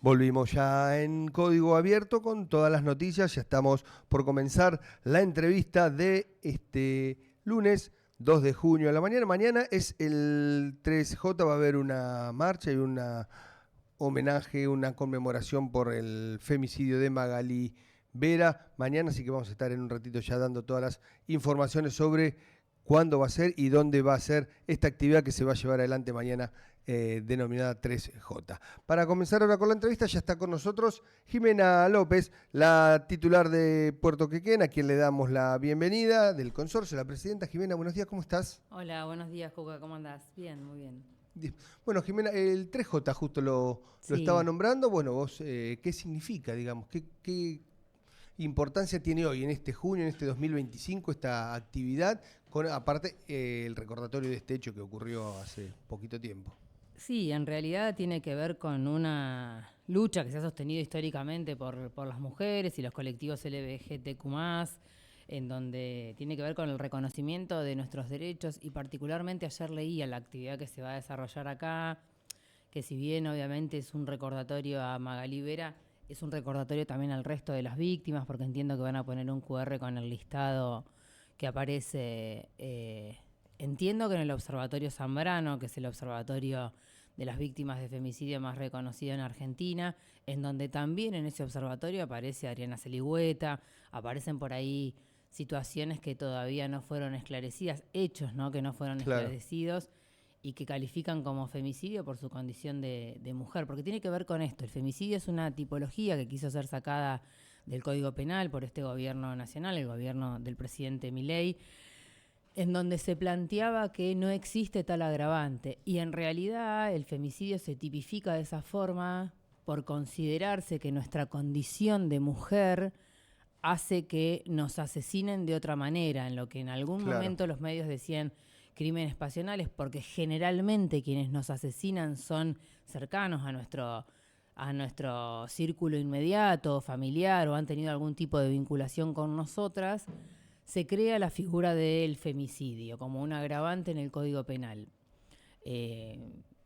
Volvimos ya en código abierto con todas las noticias. Ya estamos por comenzar la entrevista de este lunes 2 de junio a la mañana. Mañana es el 3J, va a haber una marcha y un homenaje, una conmemoración por el femicidio de Magalí Vera. Mañana, así que vamos a estar en un ratito ya dando todas las informaciones sobre cuándo va a ser y dónde va a ser esta actividad que se va a llevar adelante mañana, denominada 3J. Para comenzar ahora con la entrevista ya está con nosotros Jimena López, la titular de Puerto Quequén, a quien le damos la bienvenida del consorcio, la presidenta. Jimena, buenos días, ¿cómo estás? Hola, buenos días, Cuca, ¿cómo andás? Bien, muy bien. Bueno, Jimena, el 3J justo lo estaba Sí, nombrando. Bueno, vos, ¿qué significa, digamos? ¿Qué importancia tiene hoy, en este junio, en este 2025, esta actividad, con aparte el recordatorio de este hecho que ocurrió hace poquito tiempo? sí, en realidad tiene que ver con una lucha que se ha sostenido históricamente por las mujeres y los colectivos LGBTQ+, en donde tiene que ver con el reconocimiento de nuestros derechos y particularmente ayer leía la actividad que se va a desarrollar acá, que si bien obviamente es un recordatorio a Magalí Vera, es un recordatorio también al resto de las víctimas, porque entiendo que van a poner un QR con el listado que aparece, entiendo que en el Observatorio Zambrano, que es el observatorio de las víctimas de femicidio más reconocido en Argentina, en donde también en ese observatorio aparece Adriana Celigüeta, aparecen por ahí situaciones que todavía no fueron esclarecidas, hechos, ¿no?, que no fueron Claro, esclarecidos y que califican como femicidio por su condición de mujer, porque tiene que ver con esto. El femicidio es una tipología que quiso ser sacada del Código Penal por este gobierno nacional, el gobierno del presidente Milei, en donde se planteaba que no existe tal agravante. Y en realidad el femicidio se tipifica de esa forma por considerarse que nuestra condición de mujer hace que nos asesinen de otra manera, en lo que en algún claro, momento los medios decían crímenes pasionales, porque generalmente quienes nos asesinan son cercanos a nuestro círculo inmediato, familiar, o han tenido algún tipo de vinculación con nosotras. Se crea la figura del femicidio como un agravante en el Código Penal. Eh,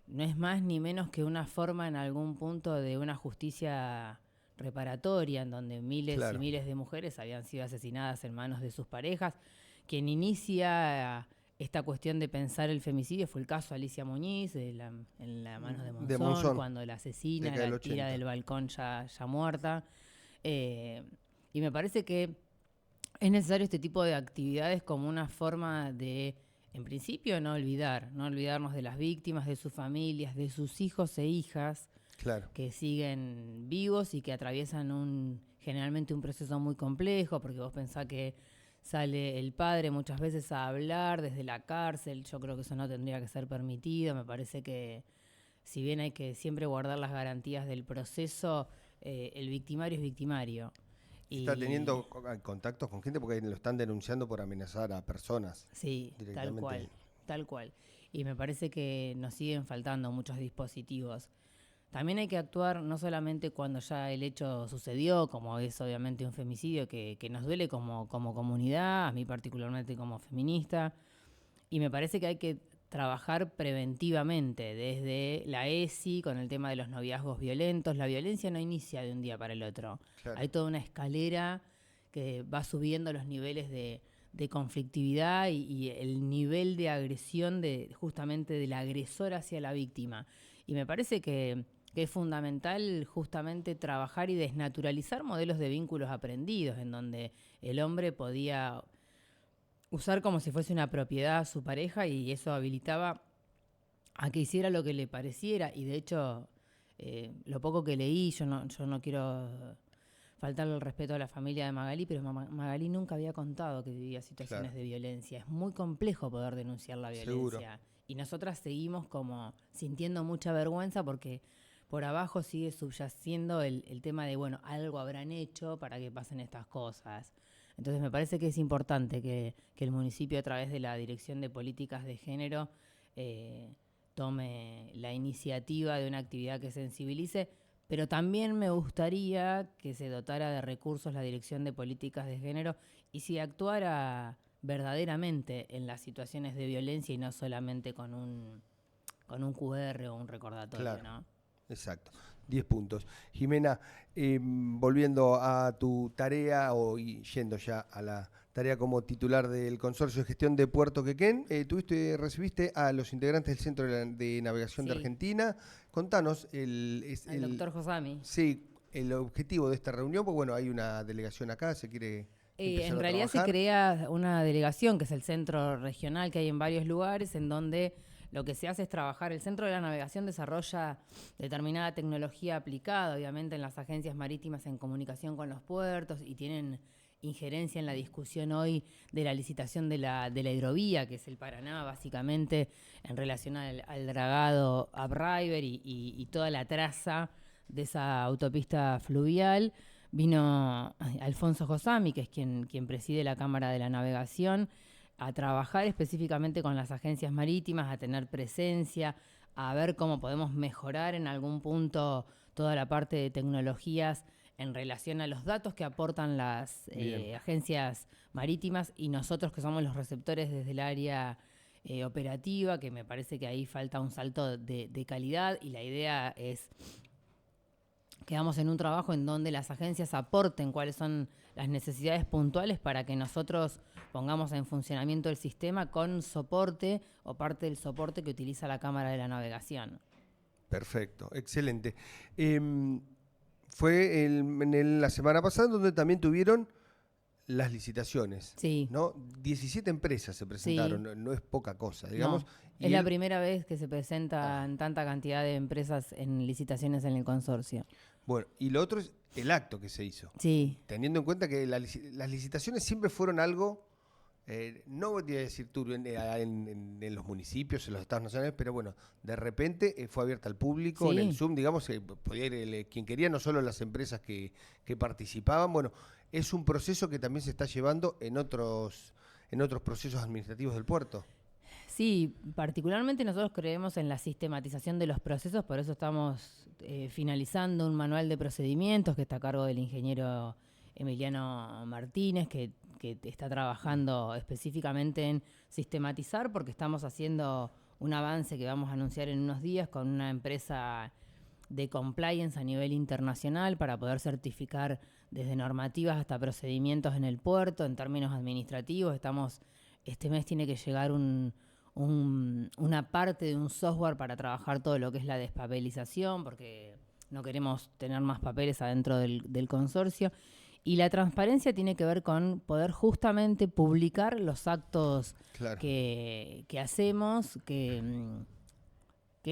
no es más ni menos que una forma en algún punto de una justicia reparatoria, en donde miles y claro. miles de mujeres habían sido asesinadas en manos de sus parejas. Quien inicia esta cuestión de pensar el femicidio fue el caso Alicia Muñiz, en la manos de De Monzón, Monzón, cuando la asesina, década del la tira 80. del balcón ya muerta. Eh, y me parece que es necesario este tipo de actividades como una forma de, en principio, no olvidarnos de las víctimas, de sus familias, de sus hijos e hijas Claro. que siguen vivos y que atraviesan generalmente un proceso muy complejo, porque vos pensás que sale el padre muchas veces a hablar desde la cárcel. Yo creo que eso no tendría que ser permitido. Me parece que, si bien hay que siempre guardar las garantías del proceso, el victimario es victimario. Está Y teniendo contactos con gente porque lo están denunciando por amenazar a personas sí, directamente. tal cual. Y me parece que nos siguen faltando muchos dispositivos. También hay que actuar no solamente cuando ya el hecho sucedió, como es obviamente un femicidio que nos duele como comunidad, a mí particularmente como feminista, y me parece que hay que trabajar preventivamente desde la ESI con el tema de los noviazgos violentos. La violencia no inicia de un día para el otro. Claro. Hay toda una escalera que va subiendo los niveles de conflictividad y el nivel de agresión justamente del agresor hacia la víctima. Y me parece que es fundamental justamente trabajar y desnaturalizar modelos de vínculos aprendidos, en donde el hombre podía usar como si fuese una propiedad a su pareja y eso habilitaba a que hiciera lo que le pareciera. Y de hecho, lo poco que leí, yo no quiero faltarle el respeto a la familia de Magalí, pero Magalí nunca había contado que vivía situaciones Claro, de violencia. Es muy complejo poder denunciar la seguro. violencia. Y nosotras seguimos como sintiendo mucha vergüenza porque por abajo sigue subyaciendo el tema de, bueno, algo habrán hecho para que pasen estas cosas. Entonces me parece que es importante que el municipio, a través de la Dirección de Políticas de Género, eh, tome la iniciativa de una actividad que sensibilice, pero también me gustaría que se dotara de recursos la Dirección de Políticas de Género y si actuara verdaderamente en las situaciones de violencia y no solamente con un QR o un recordatorio, Claro. ¿no? Exacto, 10 puntos. Jimena, volviendo a tu tarea y yendo ya a la tarea como titular del Consorcio de Gestión de Puerto Quequén, recibiste a los integrantes del Centro de Navegación de Sí, Argentina. Contanos al doctor Josami. sí, el objetivo de esta reunión, porque bueno, hay una delegación acá, se quiere empezar En a realidad se trabajar. crea una delegación, que es el centro regional que hay en varios lugares, en donde lo que se hace es trabajar. El Centro de la Navegación desarrolla determinada tecnología aplicada, obviamente, en las agencias marítimas en comunicación con los puertos y tienen injerencia en la discusión hoy de la licitación de la hidrovía, que es el Paraná, básicamente, en relación al dragado upriver y toda la traza de esa autopista fluvial. Vino Alfonso Josami, que es quien preside la Cámara de la Navegación, a trabajar específicamente con las agencias marítimas, a tener presencia, a ver cómo podemos mejorar en algún punto toda la parte de tecnologías en relación a los datos que aportan las agencias marítimas y nosotros que somos los receptores desde el área operativa, que me parece que ahí falta un salto de calidad y la idea es quedamos en un trabajo en donde las agencias aporten cuáles son las necesidades puntuales para que nosotros pongamos en funcionamiento el sistema con soporte o parte del soporte que utiliza la Cámara de la Navegación. Perfecto, excelente. Fue la semana pasada donde también tuvieron las licitaciones, Sí, ¿no? 17 empresas se presentaron, sí, no es poca cosa, digamos. no. Es Y la primera vez que se presentan ah, tanta cantidad de empresas en licitaciones en el consorcio. bueno, y lo otro es el acto que se hizo. Sí, Teniendo en cuenta que las licitaciones siempre fueron algo, no voy a decir turbio en los municipios, en los estados nacionales, pero bueno, de repente fue abierta al público, en el sí. Zoom, digamos, podía ir quien quería, no solo las empresas que participaban. Bueno, es un proceso que también se está llevando en otros procesos administrativos del puerto. Sí, particularmente nosotros creemos en la sistematización de los procesos, por eso estamos finalizando un manual de procedimientos que está a cargo del ingeniero Emiliano Martínez, que está trabajando específicamente en sistematizar, porque estamos haciendo un avance que vamos a anunciar en unos días con una empresa de compliance a nivel internacional para poder certificar desde normativas hasta procedimientos en el puerto, en términos administrativos. Este mes tiene que llegar una parte de un software para trabajar todo lo que es la despapelización, porque no queremos tener más papeles adentro del consorcio. Y la transparencia tiene que ver con poder justamente publicar los actos Claro. que hacemos, que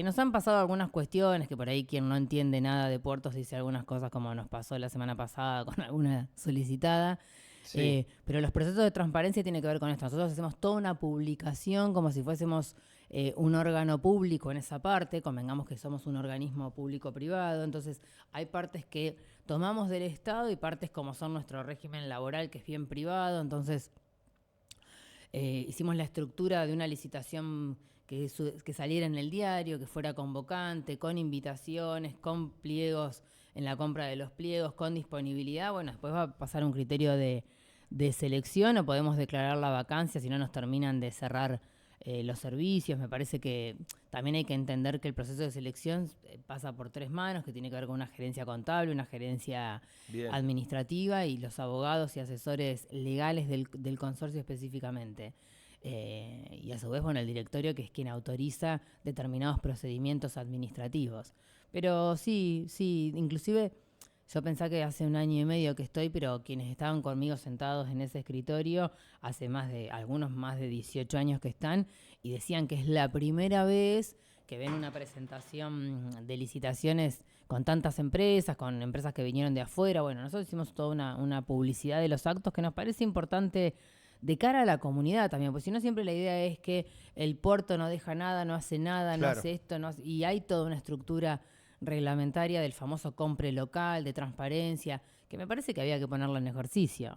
nos han pasado algunas cuestiones, que por ahí quien no entiende nada de puertos dice algunas cosas como nos pasó la semana pasada con alguna solicitada. Sí, Pero los procesos de transparencia tienen que ver con esto. Nosotros hacemos toda una publicación como si fuésemos un órgano público en esa parte, convengamos que somos un organismo público-privado, entonces hay partes que tomamos del Estado y partes como son nuestro régimen laboral, que es bien privado, entonces hicimos la estructura de una licitación que saliera en el diario, que fuera convocante, con invitaciones, con pliegos en la compra de los pliegos, con disponibilidad. Bueno, después va a pasar un criterio de selección o podemos declarar la vacancia si no nos terminan de cerrar los servicios. Me parece que también hay que entender que el proceso de selección pasa por tres manos, que tiene que ver con una gerencia contable, una gerencia bien. administrativa y los abogados y asesores legales del consorcio específicamente. Y a su vez, bueno, el directorio, que es quien autoriza determinados procedimientos administrativos. Pero sí, inclusive yo pensé que hace un año y medio que estoy, pero quienes estaban conmigo sentados en ese escritorio, algunos más de 18 años que están, y decían que es la primera vez que ven una presentación de licitaciones con tantas empresas, con empresas que vinieron de afuera. Bueno, nosotros hicimos toda una publicidad de los actos que nos parece importante de cara a la comunidad también, porque si no siempre la idea es que el puerto no deja nada, no hace nada, no Claro. hace esto, y hay toda una estructura reglamentaria del famoso compre local, de transparencia, que me parece que había que ponerlo en ejercicio.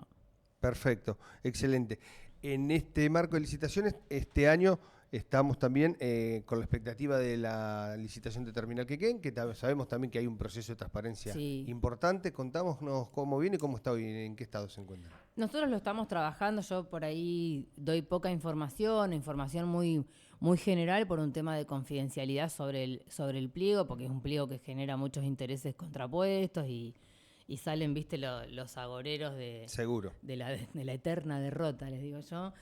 Perfecto, excelente. En este marco de licitaciones, este año estamos también con la expectativa de la licitación de Terminal Quequén, que sabemos también que hay un proceso de transparencia Sí. importante. Contámonos cómo viene y cómo está hoy, en qué estado se encuentra. Nosotros lo estamos trabajando, yo por ahí doy poca información muy, muy general por un tema de confidencialidad sobre el pliego, porque es un pliego que genera muchos intereses contrapuestos y salen, viste, los agoreros Seguro. de la eterna derrota, les digo yo,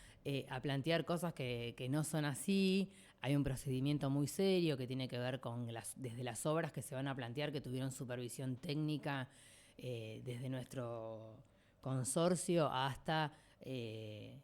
a plantear cosas que no son así. Hay un procedimiento muy serio que tiene que ver con desde las obras que se van a plantear, que tuvieron supervisión técnica desde nuestro consorcio hasta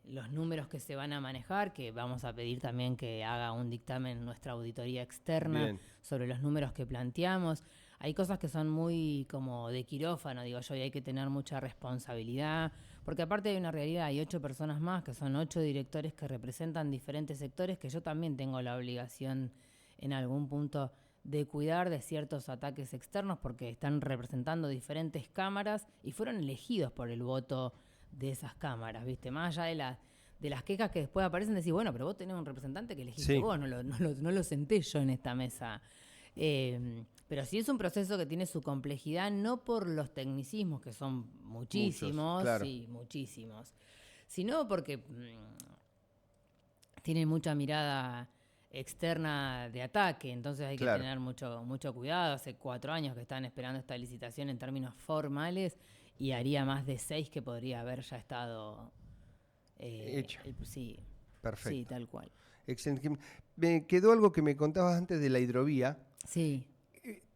los números que se van a manejar, que vamos a pedir también que haga un dictamen nuestra auditoría externa Bien. sobre los números que planteamos. Hay cosas que son muy como de quirófano, digo yo, y hay que tener mucha responsabilidad, porque aparte hay una realidad, hay 8 personas más, que son 8 directores que representan diferentes sectores, que yo también tengo la obligación en algún punto de cuidar de ciertos ataques externos, porque están representando diferentes cámaras y fueron elegidos por el voto de esas cámaras, ¿viste? Más allá de las quejas que después aparecen, decir, bueno, pero vos tenés un representante que elegiste Sí. vos, no lo senté yo en esta mesa. Pero sí es un proceso que tiene su complejidad, no por los tecnicismos, que son muchísimos, Muchos, claro. sí, muchísimos, sino porque tienen mucha mirada externa de ataque, entonces hay que Claro. tener mucho cuidado. Hace 4 años que están esperando esta licitación en términos formales y haría más de 6 que podría haber ya estado Hecha. sí, Perfecto. sí, tal cual. Excelente. Me quedó algo que me contabas antes de la hidrovía. Sí.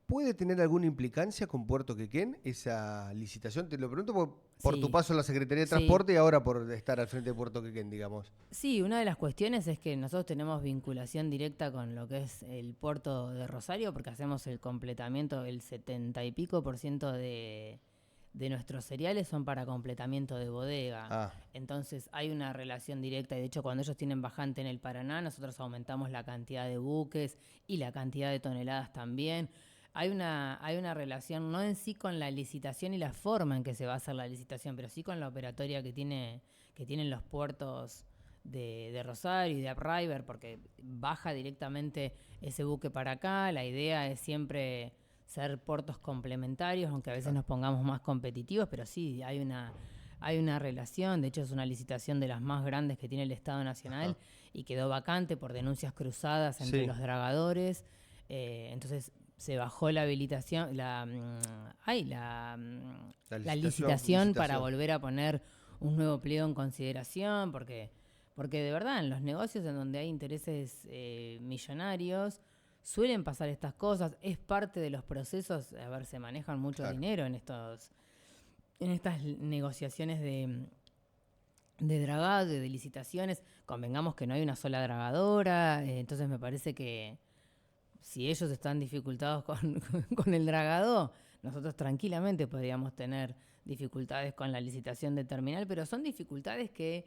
¿Puede tener alguna implicancia con Puerto Quequén esa licitación? Te lo pregunto por Sí. tu paso en la Secretaría de Sí. Transporte y ahora por estar al frente de Puerto Quequén, digamos. Sí, una de las cuestiones es que nosotros tenemos vinculación directa con lo que es el puerto de Rosario, porque hacemos el completamiento, el 70 y pico % de nuestros cereales son para completamiento de bodega. Ah, Entonces hay una relación directa, y de hecho cuando ellos tienen bajante en el Paraná, nosotros aumentamos la cantidad de buques y la cantidad de toneladas también. Hay una relación, no en sí con la licitación y la forma en que se va a hacer la licitación, pero sí con la operatoria que tienen los puertos de Rosario y de Upriver, porque baja directamente ese buque para acá. La idea es siempre ser puertos complementarios, aunque a veces nos pongamos más competitivos, pero sí, hay una relación. De hecho, es una licitación de las más grandes que tiene el Estado Nacional. Ajá. Y quedó vacante por denuncias cruzadas entre Sí. los dragadores. Entonces se bajó la habilitación, la licitación para volver a poner un nuevo pliego en consideración, porque de verdad en los negocios en donde hay intereses millonarios suelen pasar estas cosas. Es parte de los procesos. A ver, se manejan mucho Claro. dinero en estas negociaciones de dragado, de licitaciones. Convengamos que no hay una sola dragadora, entonces me parece que si ellos están dificultados con el dragado, nosotros tranquilamente podríamos tener dificultades con la licitación de terminal, pero son dificultades que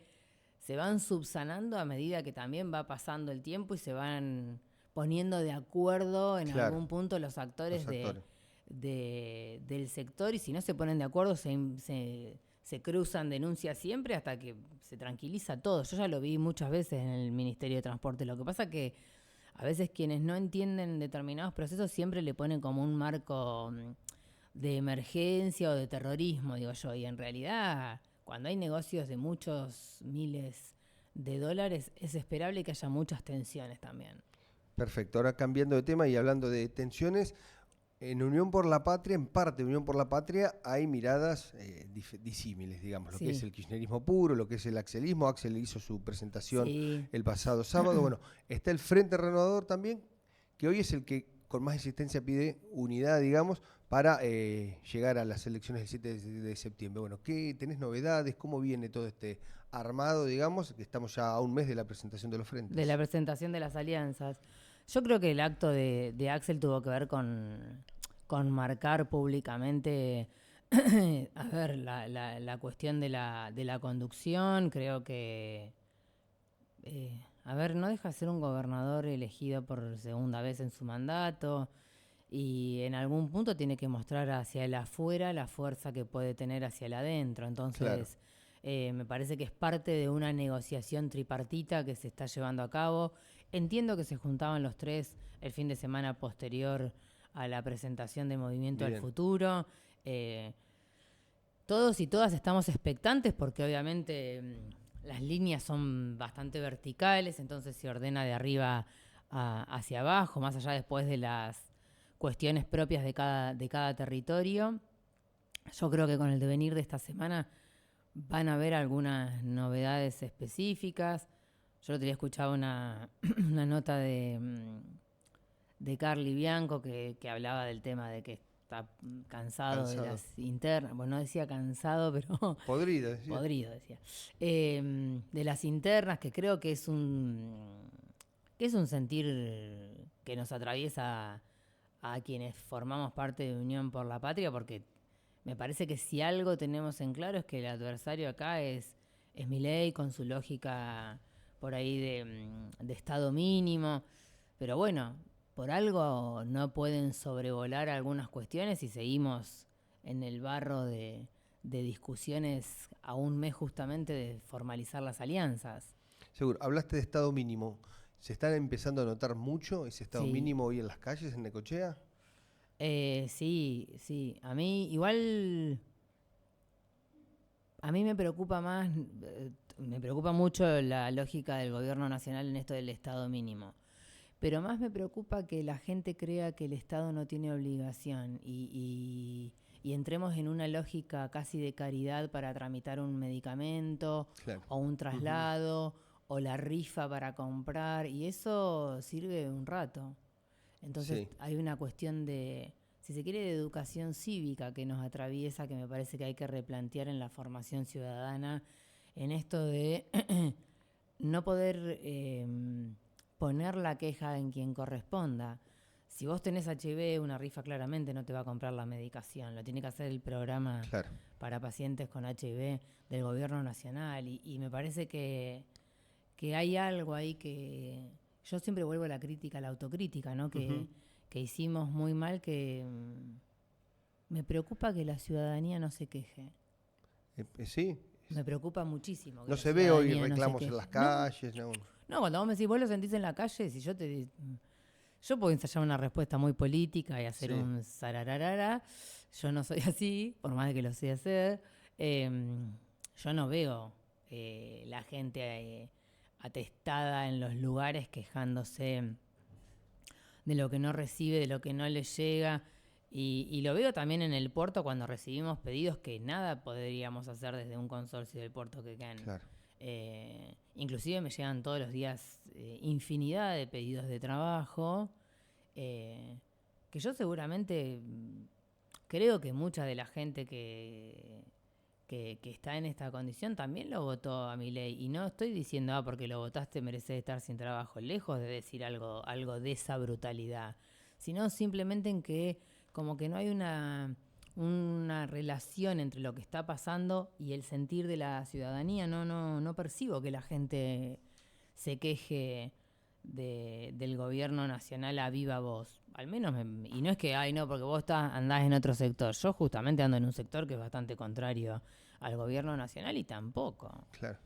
se van subsanando a medida que también va pasando el tiempo y se van poniendo de acuerdo en Claro. algún punto los actores, Los actores. del sector, y si no se ponen de acuerdo se cruzan denuncias siempre hasta que se tranquiliza todo. Yo ya lo vi muchas veces en el Ministerio de Transporte. Lo que pasa que a veces quienes no entienden determinados procesos siempre le ponen como un marco de emergencia o de terrorismo, digo yo, y en realidad cuando hay negocios de muchos miles de dólares es esperable que haya muchas tensiones también. Perfecto. Ahora cambiando de tema y hablando de tensiones, en Unión por la Patria, en parte de Unión por la Patria, hay miradas disímiles, digamos, lo Sí. que es el kirchnerismo puro, lo que es el axelismo. Axel hizo su presentación Sí. el pasado sábado. Bueno, está el Frente Renovador también, que hoy es el que con más insistencia pide unidad, digamos, para llegar a las elecciones del 7 de septiembre. Bueno, ¿qué tenés novedades? ¿Cómo viene todo este armado, digamos, que estamos ya a un mes de la presentación de los frentes? De la presentación de las alianzas. Yo creo que el acto de Axel tuvo que ver con marcar públicamente a ver, la cuestión de la conducción. Creo que, a ver, no deja de ser un gobernador elegido por segunda vez en su mandato, y en algún punto tiene que mostrar hacia el afuera la fuerza que puede tener hacia el adentro. Entonces, me parece que es parte de una negociación tripartita que se está llevando a cabo. entiendo que se juntaban los tres el fin de semana posterior a la presentación de Movimiento al Bien. Futuro. Todos y todas estamos expectantes porque obviamente las líneas son bastante verticales, entonces se ordena de arriba hacia abajo, más allá después de las cuestiones propias de cada territorio. Yo creo que con el devenir de esta semana van a haber algunas novedades específicas. Yo el otro día escuchaba una nota de Carly Bianco que hablaba del tema de que está cansado de las internas. Bueno, no decía cansado, pero Podrido, decía. podrido decía. De las internas, que creo que es un sentir que nos atraviesa a quienes formamos parte de Unión por la Patria, porque me parece que si algo tenemos en claro es que el adversario acá es Milei con su lógica por ahí de Estado mínimo. Pero bueno, por algo no pueden sobrevolar algunas cuestiones y seguimos en el barro de discusiones a un mes justamente de formalizar las alianzas. Seguro. Hablaste de estado mínimo. ¿Se están empezando a notar mucho ese estado Sí. mínimo hoy en las calles, en Necochea? Sí. A mí igual... A mí me preocupa más, me preocupa mucho la lógica del gobierno nacional en esto del Estado mínimo. Pero más me preocupa que la gente crea que el Estado no tiene obligación y entremos en una lógica casi de caridad para tramitar un medicamento Claro. o un traslado o la rifa para comprar, y eso sirve un rato. Entonces Sí. hay una cuestión de, si se quiere, de educación cívica que nos atraviesa, que me parece que hay que replantear en la formación ciudadana, en esto de no poder poner la queja en quien corresponda. Si vos tenés HIV, una rifa claramente no te va a comprar la medicación, lo tiene que hacer el programa Claro. para pacientes con HIV del gobierno nacional, y me parece que hay algo ahí que... Yo siempre vuelvo a la crítica, a la autocrítica, ¿no? Que hicimos muy mal, que me preocupa que la ciudadanía no se queje. Sí. Me preocupa muchísimo. No la se ve hoy ciudadanía no se reclamos en queje. las calles. No. No, cuando vos me decís, vos lo sentís en la calle, si yo puedo ensayar una respuesta muy política y hacer Sí. un zarararara. Yo no soy así, por más de que lo sé hacer. Yo no veo la gente atestada en los lugares quejándose de lo que no recibe, de lo que no le llega. Y lo veo también en el puerto cuando recibimos pedidos que nada podríamos hacer desde un consorcio del puerto Quequén. Claro. Inclusive me llegan todos los días infinidad de pedidos de trabajo, que yo seguramente creo que mucha de la gente que está en esta condición también lo votó a Milei. Y no estoy diciendo, porque lo votaste mereces estar sin trabajo, lejos de decir algo de esa brutalidad, sino simplemente en que como que no hay una relación entre lo que está pasando y el sentir de la ciudadanía. No percibo que la gente se queje del gobierno nacional a viva voz. Al menos, y no es que, ay no, porque vos andás en otro sector. Yo justamente ando en un sector que es bastante contrario al gobierno nacional y tampoco. Claro.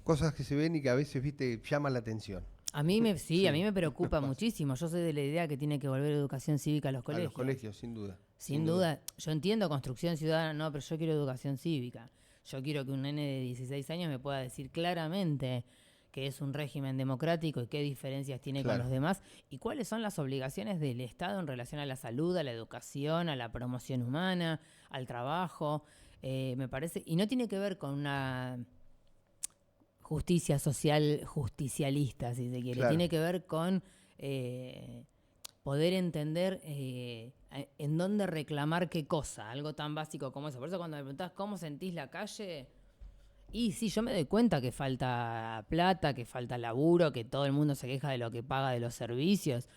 Cosas que se ven y que a veces, viste, llaman la atención. A mí me preocupa muchísimo. Yo soy de la idea que tiene que volver educación cívica a los colegios. A los colegios, sin duda. Sin duda. Yo entiendo construcción ciudadana, no, pero yo quiero educación cívica. Yo quiero que un nene de 16 años me pueda decir claramente qué es un régimen democrático y qué diferencias tiene con los demás y cuáles son las obligaciones del Estado en relación a la salud, a la educación, a la promoción humana, al trabajo. Me parece, y no tiene que ver con una justicia social justicialista, si se quiere. Claro. Tiene que ver con poder entender en dónde reclamar qué cosa, algo tan básico como eso. Por eso cuando me preguntás cómo sentís la calle, y sí, yo me doy cuenta que falta plata, que falta laburo, que todo el mundo se queja de lo que paga de los servicios.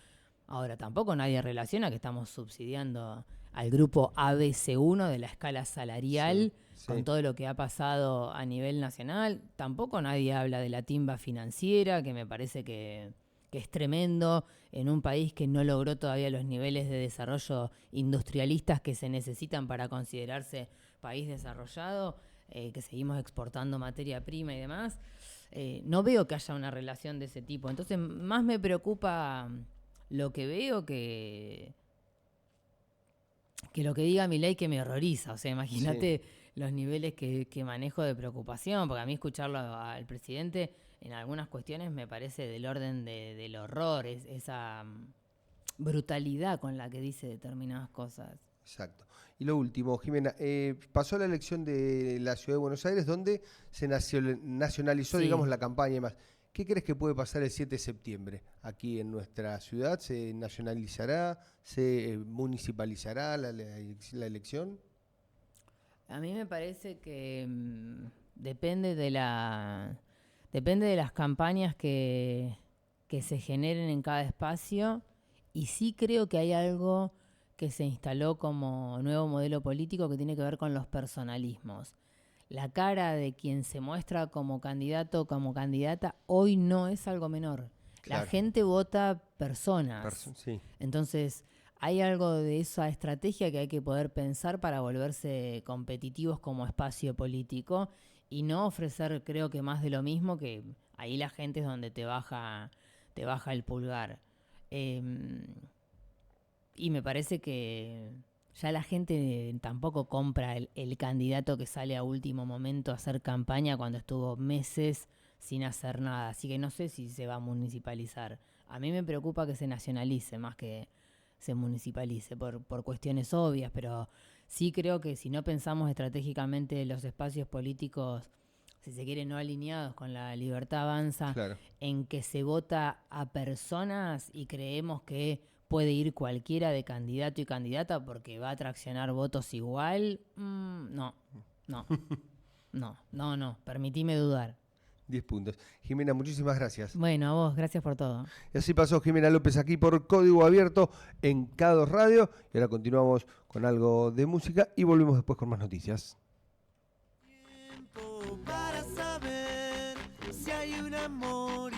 Ahora, tampoco nadie relaciona que estamos subsidiando al grupo ABC1 de la escala salarial con todo lo que ha pasado a nivel nacional. Tampoco nadie habla de la timba financiera, que me parece que es tremendo en un país que no logró todavía los niveles de desarrollo industrialistas que se necesitan para considerarse país desarrollado, que seguimos exportando materia prima y demás. no veo que haya una relación de ese tipo. Entonces, más me preocupa lo que veo que lo que diga Milei, que me horroriza. O sea, imagínate los niveles que manejo de preocupación, porque a mí escucharlo al presidente en algunas cuestiones me parece del orden del horror, esa brutalidad con la que dice determinadas cosas. Exacto. Y lo último, Jimena, pasó la elección de la Ciudad de Buenos Aires, donde se nacionalizó, Sí. digamos, la campaña y más. ¿Qué crees que puede pasar el 7 de septiembre aquí en nuestra ciudad? ¿Se nacionalizará? ¿Se municipalizará la elección? A mí me parece que depende de las campañas que se generen en cada espacio, y sí creo que hay algo que se instaló como nuevo modelo político que tiene que ver con los personalismos. La cara de quien se muestra como candidato o como candidata hoy no es algo menor. La Claro. gente vota personas. Sí. Entonces, hay algo de esa estrategia que hay que poder pensar para volverse competitivos como espacio político y no ofrecer, creo que más de lo mismo, que ahí la gente es donde te baja el pulgar. Y me parece que ya la gente tampoco compra el candidato que sale a último momento a hacer campaña cuando estuvo meses sin hacer nada. Así que no sé si se va a municipalizar. A mí me preocupa que se nacionalice más que se municipalice por cuestiones obvias, pero sí creo que si no pensamos estratégicamente los espacios políticos, si se quiere, no alineados con la libertad avanza, Claro. en que se vota a personas y creemos que puede ir cualquiera de candidato y candidata porque va a traccionar votos igual, no, permitime dudar. 10 puntos. Jimena, muchísimas gracias. Bueno, a vos, gracias por todo. Y así pasó Jimena López aquí por Código Abierto en K2 Radio. Y ahora continuamos con algo de música y volvemos después con más noticias. Tiempo para saber si hay un amor